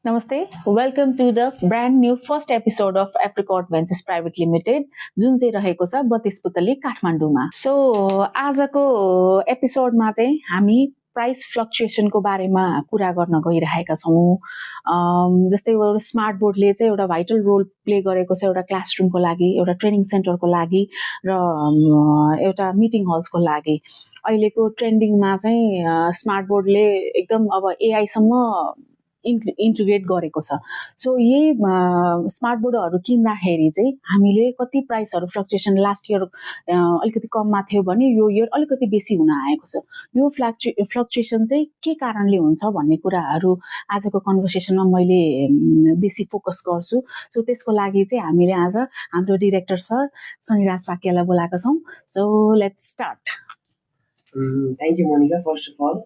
Namaste. Welcome to the brand new first episode of Apricot Ventures Private Limited, जुन चाहिँ रहेको छ 32 पुतली काठमाडौँमा। सो आजको एपिसोडमा चाहिँ हामी प्राइस फ्लक्चुएसनको बारेमा कुरा गर्न गइरहेका छौँ। जस्तै एउटा स्मार्ट बोर्डले चाहिँ एउटा भाइटल रोल प्ले गरेको छ एउटा क्लासरुमको लागि, एउटा ट्रेनिङ सेन्टरको लागि र एउटा मिटिङ हल्सको लागि। अहिलेको ट्रेन्डिङमा चाहिँ स्मार्ट बोर्डले एकदम अब एआईसम्म इन्टिग्रेट गरेको छ। सो यही स्मार्ट बोर्डहरू किन्दाखेरि चाहिँ हामीले कति प्राइसहरू फ्लक्चुएसन लास्ट इयर अलिकति कममा थियो भने यो इयर अलिकति बेसी हुन आएको छ। यो फ्लक्चुएसन चाहिँ के कारणले हुन्छ भन्ने कुराहरू आजको कन्भर्सेसनमा मैले बेसी फोकस गर्छु। सो त्यसको लागि चाहिँ हामीले आज हाम्रो डिरेक्टर सर शनिराज साक्यलाई बोलाएका छौँ। So let's start. Thank you, Monica, first of all,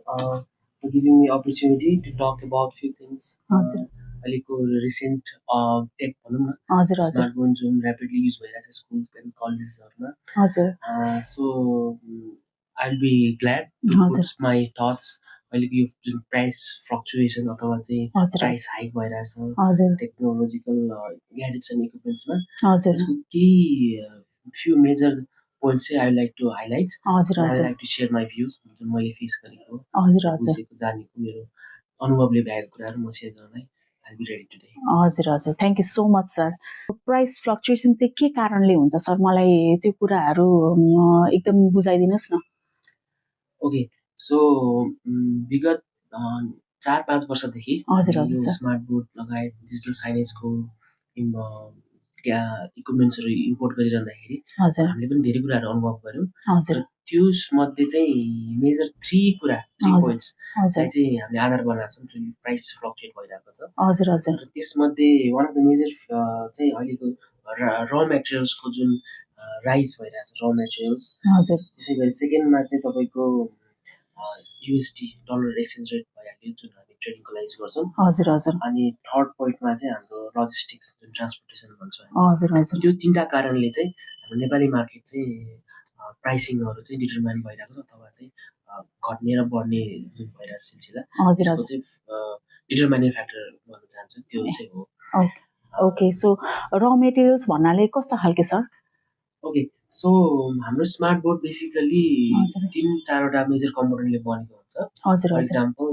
for giving me opportunity to talk about few things. अहिलेको recent tech भनौँ न, स्मार्टफोन जुन rapidly use भइरहेको छ schools and collegesहरूमा। So I'll be glad to put my thoughts अहिलेको यो जुन price fluctuation अथवा चाहिँ price hike भइरहेछ टेक्नोलोजिकल ग्याजेट्स एन्ड इक्विपमेन्ट्समा, त्यसको केही few major points I would like to highlight. I would like to share my views. मैले face गरेको बुझेको जानेको मेरो अनुभवले भ्याएको कुराहरू म सेयर गर्नलाई I'll be ready today. हजुर thank you so much sir. Price fluctuation चाहिँ के कारणले हुन्छ सर, मलाई त्यो कुराहरू एकदम बुझाइदिनुहोस् न। ओके, सो विगत 4-5 वर्षदेखि स्मार्ट बोर्ड लगायत डिजिटल साइनेजको इक्विपमेन्ट्सहरू इम्पोर्ट गरिरहँदाखेरि हामीले पनि धेरै कुराहरू अनुभव गर्यौँ। र त्यसमध्ये चाहिँ मेजर थ्री पोइन्ट्स चाहिँ हामीले आधार बनाएको छौँ जुन प्राइस फ्लक्चुएट भइरहेको छ। र त्यसमध्ये वान अफ द मेजर चाहिँ अहिलेको र मेटेरियल्सको जुन राइज भइरहेको छ, र मेटेरियल्स। त्यसै गरी सेकेन्डमा चाहिँ तपाईँको युएसडी डलर एक्सचेन्ज रेट भइहाल्यो जुन हामी ट्रेडिङको लागि युज गर्छौँ। अनि थर्ड पोइन्टमा चाहिँ हाम्रो लजिस्टिक्स जुन ट्रान्सपोर्टेसन भन्छ। त्यो तिनवटा कारणले चाहिँ हाम्रो नेपाली मार्केट चाहिँ प्राइसिङहरू चाहिँ डिटरमाइन भइरहेको छ अथवा चाहिँ घट्ने र बढ्ने जुन भइरहेको सिलसिला, त्यसको चाहिँ डिटरमाइनिङ फ्याक्टर भन्न चाहन्छु त्यो चाहिँ हो। ओके, सो र मेटेरियल्स भन्नाले कस्तो खालके सर? ओके, सो हाम्रो स्मार्ट बोर्ड बेसिकली 3-4वटा मेजर कम्पोनेन्टले बनेको हुन्छ। फर इक्जाम्पल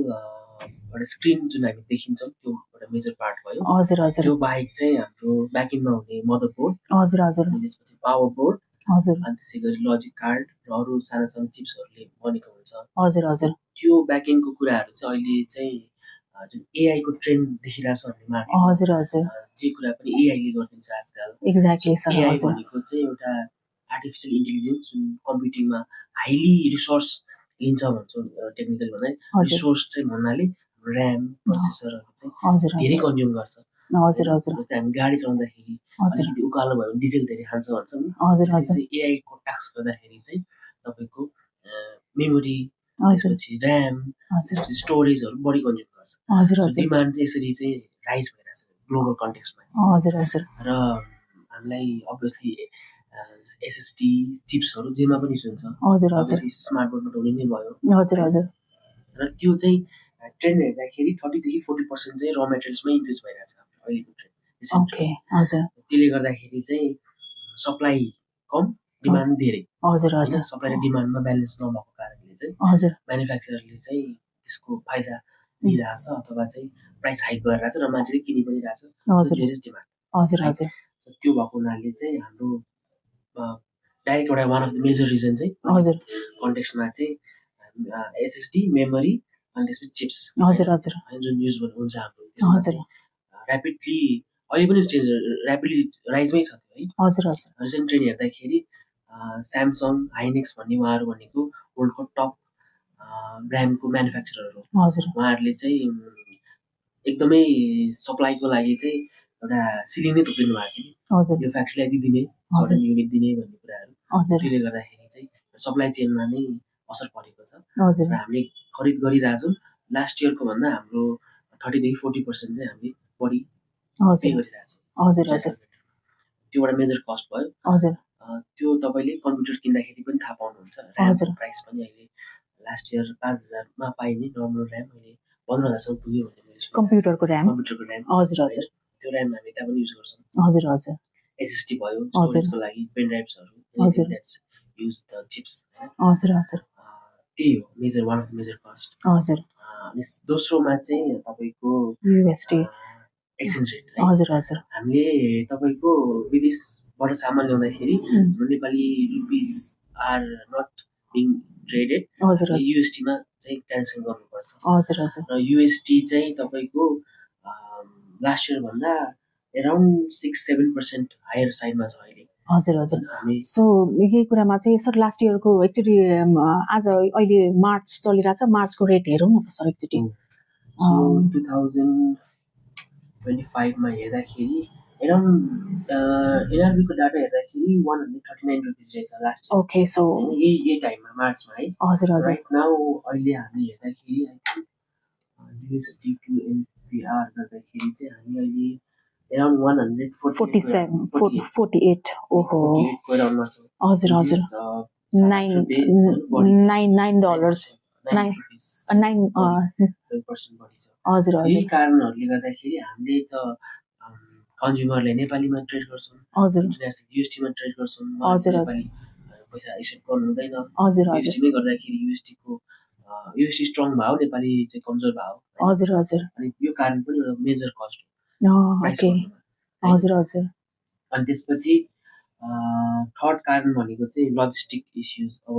एउटा स्क्रिन जुन हामी देखिन्छौँ त्यो एउटा मेजर पार्ट भयो। त्यो बाहेक चाहिँ हाम्रो ब्याकएन्डमा हुने मदरबोर्ड, त्यसपछि पावर बोर्ड, अनि त्यसै गरी लजिक कार्ड र अरू साना साना चिप्सहरूले बनेको हुन्छ। त्यो ब्याकएन्डको कुराहरू चाहिँ अहिले चाहिँ जुन एआई को ट्रेन्ड देखिरहेको छ हामीले मार्केटमा, जे कुरा पनि एआईले गरिदिन्छ आजकल। एआई भनेको चाहिँ एउटा आर्टिफिसियल इन्टेलिजेन्स जुन कम्प्युटिङमा हाइली रिसोर्स लिन्छ भन्छौँ टेक्निकल भन्दा। रिसोर्स चाहिँ भन्नाले ऱ्याम प्रोसेसरहरू चाहिँ धेरै कन्ज्युम गर्छ। जस्तै हामी गाडी चलाउँदाखेरि अलिकति उकालो भयो भने डिजेल धेरै खान्छ भन्छौँ नि। एआई को टास्क गर्दाखेरि चाहिँ तपाईँको मेमोरी, त्यसपछि ऱ्याम, त्यसपछि स्टोरेजहरू बढी कन्ज्युम गर्छ। डिमान्ड चाहिँ यसरी चाहिँ राइज भइरहेछ ग्लोबल कन्टेक्स्टमा। र हामीलाई अभियसली एसएसडी चिप्सहरू जेमा पनि युज हुन्छ, अभियसली स्मार्ट बोर्डमा त हुने नै भयो। र त्यो चाहिँ ट्रेन्ड हेर्दाखेरि 30-40% चाहिँ र मेटेरियल्समै इन्क्रिज भइरहेछ अहिलेको ट्रेन्ड। त्यसले गर्दाखेरि चाहिँ सप्लाई कम, डिमान्ड धेरै। सप्लाई र डिमान्डमा ब्यालेन्स नभएको कारणले चाहिँ म्यानुफ्याक्चररले चाहिँ त्यसको फाइदा लिइरहेछ अथवा चाहिँ प्राइस हाइक गरिरहेछ र मान्छेले किनि पनि रहेछ। धेरै डिमान्ड। त्यो भएको हुनाले चाहिँ हाम्रो डाइरेक्ट एउटा one of the major reason चाहिँ कन्टेक्स्टमा चाहिँ एसएसडी, मेमोरी, अनि त्यसपछि चिप्स जुन युज हुन्छ हाम्रो त्यसमा चाहिँ ऱ्यापिडली अहिले पनि ऱ्यापिडली राइजमै छ है। रिसेन्ट ट्रेन्ड हेर्दाखेरि स्यामसङ, हाइनेक्स भन्ने उहाँहरू भनेको वर्ल्डको टप ब्रान्डको म्यानुफ्याक्चरर हो। उहाँहरूले चाहिँ एकदमै सप्लाईको लागि चाहिँ एउटा सिलिङ नै तोकिदिनु भएको छ कि यो फ्याक्ट्रीलाई दिने, सर्टन युनिट दिने भन्ने कुराहरू। त्यसले गर्दाखेरि चाहिँ सप्लाई चेनमा नै असर परेको छ। र हामीले खरिद गरिरहेछौँ। लास्ट इयरको भन्दा हाम्रो 30-40% चाहिँ हामीले बढी पे गरिरहेछौँ। त्यो एउटा मेजर कस्ट भयो। त्यो तपाईँले कम्प्युटर किन्दाखेरि पनि थाहा पाउनुहुन्छ। ऱ्यामको प्राइस पनि अहिले लास्ट इयर 5,000मा पाइने नर्मल ऱ्याम अहिले 15,000सम्म पुग्यो भन्ने मैले कम्प्युटरको ऱ्याम कम्प्युटरको ऱ्याम हजुर हजुर त्यो ऱ्याम हामी त्यहाँ पनि युज गर्छौँ हजुर हजुर एसएसडी भयो स्टोरेजको लागि पेन ड्राइभ्सहरू हजुर युज द चिप्स हजुर हजुर त्यही हो major one of the major cost हजुर अनि दोस्रोमा चाहिँ तपाईँको युएसडी एक्सचेन्ज रेट हजुर हजुर हामीले तपाईँको विदेशबाट सामान ल्याउँदाखेरि हाम्रो Nepali rupees are not being traded हजुर युएसटीमा चाहिँ ट्रान्सफर गर्नुपर्छ हजुर हजुर र युएसटी चाहिँ तपाईँको लास्ट इयर भन्दा एराउन्ड 6-7% हायर साइडमा छ अहिले हजुर हजुर सो यही कुरामा चाहिँ सर लास्ट इयरको एक्चुअली आज अहिले मार्च चलिरहेछ मार्चको रेट हेरौँ न त सर एकचोटि 2025 मा हेर्दाखेरि एराउन्ड एनआरबीको डाटा हेर्दाखेरि 139 रुपिस रहेछ लास्ट इयर ओके सो यही टाइममा मार्चमा है हजुर हजुर राइट नाउ अहिले हामी हेर्दाखेरि I think USD to NPR गर्दाखेरि चाहिँ हामी अहिले एराउन्ड 148 ओहो हजुर हजुर हजुर यही कारणहरूले गर्दाखेरि हामीले त कन्ज्युमरले नेपालीमा ट्रेड गर्छौँ हजुर इन्टरनेसनल युएसटीमा ट्रेड गर्छौँ हजुर नेपाली पैसा एक्सेप्ट गर्नु हुँदैन हजुर युएसटीमै गर्दाखेरि युएसटी स्ट्रङ भयो नेपाली चाहिँ कमजोर भयो हजुर हजुर अनि यो कारण पनि एउटा मेजर कस्ट हो हजुर हजुर अनि त्यसपछि थर्ड कारण भनेको चाहिँ लजिस्टिक इस्युज अब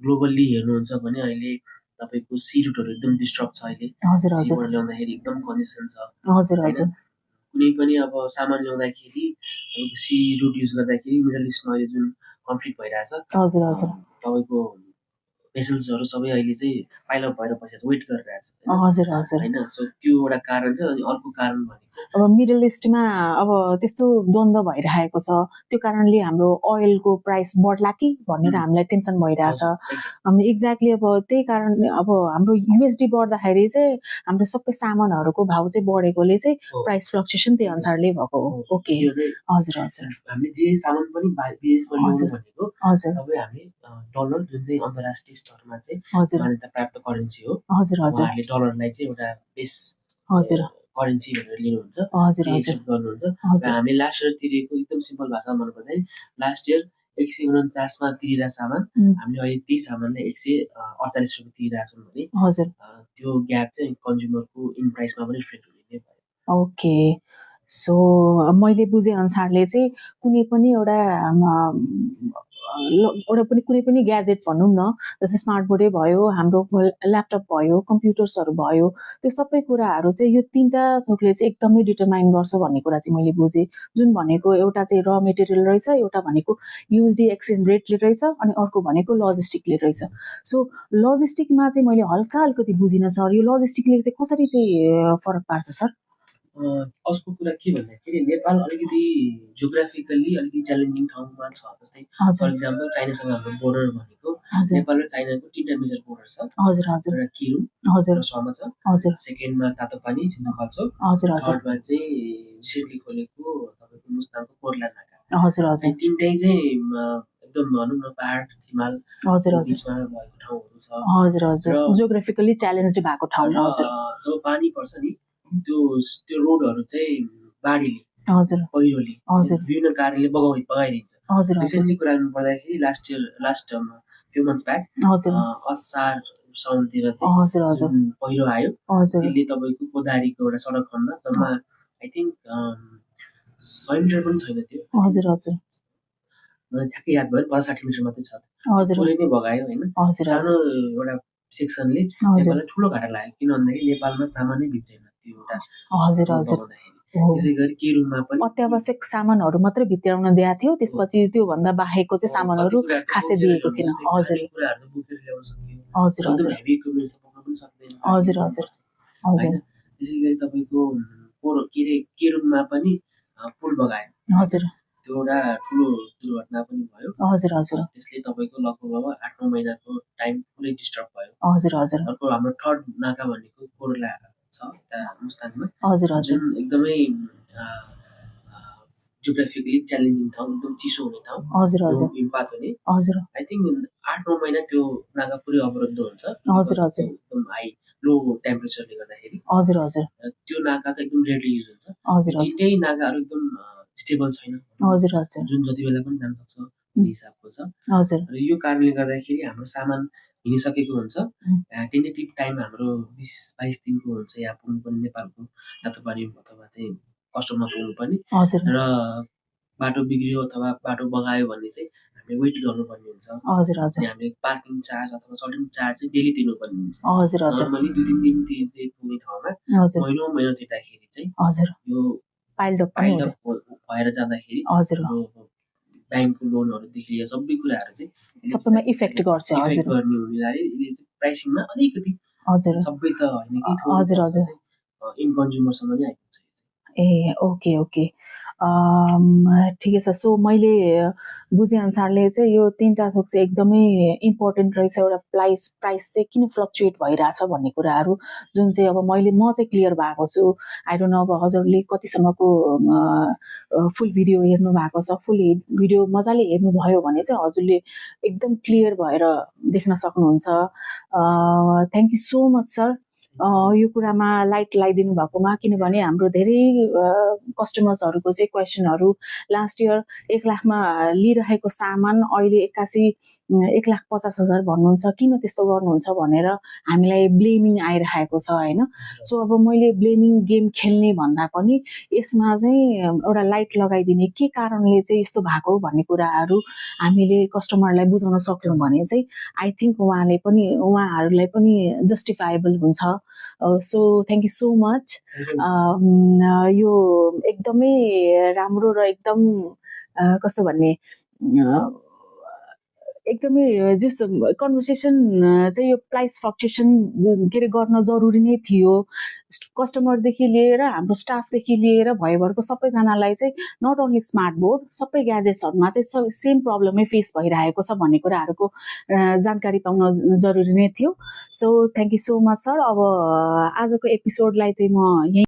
ग्लोबल्ली हेर्नुहुन्छ भने अहिले तपाईँको सी रुटहरू एकदम डिस्टर्ब छ अहिले हजुर हजुर ल्याउँदाखेरि एकदम कन्जेसन छ हजुर हजुर कुनै पनि अब सामान ल्याउँदाखेरि सी रुट युज गर्दाखेरि मिडल इस्टमा अहिले जुन कन्फ्लिक्ट भइरहेछ हजुर हजुर तपाईँको भेसल्सहरू सबै अहिले चाहिँ पाइलअप भएर बसेको छ वेट गरिरहेछ हजुर हजुर होइन सो त्यो एउटा कारण छ अनि अर्को कारण भनेको अब मिडल इस्टमा अब त्यस्तो द्वन्द्व भइरहेको छ त्यो कारणले हाम्रो ओइलको प्राइस बढ्ला कि भनेर हामीलाई टेन्सन भइरहेछ हामी एक्ज्याक्टली अब त्यही कारण अब हाम्रो युएसडी बढ्दाखेरि चाहिँ हाम्रो सबै सामानहरूको भाउ चाहिँ बढेकोले चाहिँ प्राइस फ्लक्चुएसन त्यही अनुसारले भएको हो ओके हजुर हजुर हामीले जे सामान पनि विदेशमा ल्याउनु भनेको हजुर सबै हामी डलर जुन चाहिँ अन्तर्राष्ट्रिय स्तरमा चाहिँ मान्यता प्राप्त करेन्सी हो हजुर हजुर उहाँहरूले डलरलाई चाहिँ एउटा बेस हजुर करेन्सी भनेर लिनुहुन्छ हजुर एक्सेप्ट गर्नुहुन्छ र हामी लास्ट इयर तिरेको एकदम सिम्पल भाषामा भन्नुपर्दाखेरि लास्ट इयर 149 मा तिरिरहेको सामान हामीले अहिले त्यही सामानलाई 148 रुपियाँ तिरिरहेको छौँ भने हजुर त्यो ग्याप चाहिँ कन्ज्युमरको इन प्राइसमा पनि रिफ्लेक्ट हुने नै भयो ओके सो मैले बुझे अनुसारले चाहिँ कुनै पनि कुनै पनि ग्याजेट भनौँ न जस्तै स्मार्ट बोर्डै भयो हाम्रो ल्यापटप भयो कम्प्युटर्सहरू भयो त्यो सबै कुराहरू चाहिँ यो तीनटा थोकले चाहिँ एकदमै डिटरमाइन गर्छ भन्ने कुरा चाहिँ मैले बुझेँ जुन भनेको एउटा चाहिँ र मेटेरियल रहेछ एउटा भनेको युएसडी एक्सचेन्ज रेटले रहेछ अनि अर्को भनेको लजिस्टिकले रहेछ सो लजिस्टिकमा चाहिँ मैले हल्का अलिकति बुझिनँ सर यो लजिस्टिकले चाहिँ कसरी चाहिँ फरक पार्छ सर अर्को कुरा के भन्दाखेरि नेपाल अलिकति जियोग्राफिकल्ली अलिकति च्यालेन्जिङ ठाउँमा छ जस्तै फर इक्जाम्पल चाइनासँग हाम्रो बोर्डर भनेको नेपाल र चाइनाको 3टा मेजर बोर्डर छ हजुर हजुर एउटा किरुङ हजुर सर्मा छ हजुर सेकेन्डमा तातोपानी सिन्धुपाल्चोक हजुर हजुर थर्डमा चाहिँ रिसेन्टली खोलेको तपाईँको मुस्ताङको कोर्ला नाका हजुर हजुर तीनटै चाहिँ एकदम भनौँ न पहाड हिमाल हजुर हजुर भएको ठाउँहरू छ हजुर हजुर जियोग्राफिकली च्यालेन्ज्ड भएको ठाउँ हजुर जब पानी पर्छ नि त्यो रोडहरू चाहिँ बाढीले हजुर पहिरोले हजुर विभिन्न कारणले बगाइदिन्छ हजुर रिसेन्टली कुरा गर्नु पर्दाखेरि लास्ट फ्यु मन्थ्स ब्याक हजुर असार साउनतिर चाहिँ हजुर हजुर पहिरो आयो हजुर त्यसले तपाईँको कोदारीको एउटा सडक खण्ड जम्मा आई थिङ्क 100 मिटर पनि छैन त्यो हजुर हजुर मलाई ठ्याक्कै याद भयो 50-60 मिटर मात्रै छ हजुर पुरै नै बगायो होइन सानो एउटा सेक्सनले नेपाललाई ठुलो घाटा लाग्यो किन भन्दाखेरि नेपालमा सामानै भित्रेन त्यो एउटा हजुर हजुर त्यसै गरी केरुङमा पनि अत्यावश्यक सामानहरू मात्रै भित्राउन दिएको थियो त्यसपछि त्यो भन्दा बाहेकको चाहिँ सामानहरू खासै दिएको थिएन हजुर कुराहरू बोकेर ल्याउन सक्यो हजुर हजुर हेभी इक्विपमेन्ट्स बोक्न पनि सक्दैन हजुर हजुर हजुर त्यसै गरी तपाईँको केरुङमा पनि पुल बगायो हजुर त्यो एउटा ठुलो दुर्घटना पनि भयो हजुर हजुर त्यसले तपाईँको लगभग 8-9 महिनाको टाइम पुरै डिस्टर्ब भयो हजुर हजुर अर्को हाम्रो थर्ड नाका भनेको कोर्ला छ यता मुस्ताङमा हजुर हजुर जुन एकदमै जियोग्राफिकली च्यालेन्जिङ ठाउँ, एकदम चिसो हुने ठाउँ, हजुर हजुर हिमपात हुने। हजुर आई थिङ्क 8-9 महिना त्यो नाका पुरै अवरुद्ध हुन्छ। हजुर हजुर एकदम हाई लो टेम्परेचरले गर्दाखेरि हजुर हजुर त्यो नाका त एकदम रेडली युज हुन्छ। हजुर हजुर तिनटै नाकाहरू एकदम स्टेबल छैन, हजुर हजुर जुन जति बेला पनि जान सक्छ भन्ने हिसाबको छ। हजुर र यो कारणले गर्दाखेरि हाम्रो सामान हिँडिसकेको हुन्छ। टेन्टेटिभ टाइम हाम्रो 20-22 दिनको हुन्छ यहाँ पुग्नुपर्ने नेपालको तातो पानी अथवा चाहिँ कस्टममा पुग्नुपर्ने। हजुर र बाटो बिग्रियो अथवा बाटो बगायो भने चाहिँ हामीले वेट गर्नुपर्ने हुन्छ। हजुर हजुर अनि हामीले पार्किङ चार्ज अथवा सडन चार्ज चाहिँ डेली दिनुपर्ने हुन्छ। हजुर हजुर नर्मली 2-3 दिन तिर्दै पुग्ने ठाउँमा हजुर महिनौँ महिना तिर्दाखेरि चाहिँ हजुर यो पाइल्ड अप पाइल्ड अप भएर जाँदाखेरि हजुर ब्याङ्कको लोनहरूदेखि लिएर सबै कुराहरू चाहिँ सबैमा इफेक्ट गर्छ। इफेक्ट हजुर गर्ने हुनाले यसले चाहिँ प्राइसिङमा अलिकति हजुर सबै त होइन कि हजुर हजुर इन कन्ज्युमरसम्म नै आइपुग्छ। ए ओके ओके ठिकै छ। सो मैले बुझेअनुसारले चाहिँ यो तिनवटा थोक चाहिँ एकदमै इम्पोर्टेन्ट रहेछ। एउटा प्राइस चाहिँ किन फ्लक्चुएट भइरहेछ भन्ने कुराहरू जुन चाहिँ अब म चाहिँ क्लियर भएको छु। आई डोन्ट नो अब हजुरले कतिसम्मको फुल भिडियो हेर्नु भएको छ। फुल भिडियो मजाले हेर्नुभयो भने चाहिँ हजुरले एकदम क्लियर भएर देख्न सक्नुहुन्छ। Thank you so much sir यो कुरामा लाइट लगाइदिनु भएकोमा। किनभने हाम्रो धेरै कस्टमर्सहरूको चाहिँ क्वेसनहरू लास्ट इयर 1 लाखमा लिइरहेको सामान अहिले 81,50,000 भन्नुहुन्छ, किन त्यस्तो गर्नुहुन्छ भनेर हामीलाई ब्लेमिङ आइरहेको छ होइन। सो अब मैले ब्लेमिङ गेम खेल्ने भन्दा पनि यसमा चाहिँ एउटा लाइट लगाइदिने के कारणले चाहिँ यस्तो भएको भन्ने कुराहरू हामीले कस्टमरलाई बुझाउन सक्यौँ भने चाहिँ आई थिङ्क उहाँहरूलाई पनि जस्टिफाएबल हुन्छ। So thank you so much. यो एकदमै राम्रो र एकदम कस्तो भन्ने एकदमै जस कन्भर्सेसन चाहिँ यो प्राइस फ्लक्चुएसन के अरे गर्न जरुरी नै थियो। कस्टमरदेखि लिएर हाम्रो स्टाफदेखि लिएर भयभरको सबैजनालाई चाहिँ नट ओन्ली स्मार्ट बोर्ड सबै ग्याजेट्सहरूमा चाहिँ सेम प्रब्लमै फेस भइरहेको छ भन्ने कुराहरूको जानकारी पाउन जरुरी नै थियो। So thank you so much sir. अब आजको एपिसोडलाई चाहिँ म यही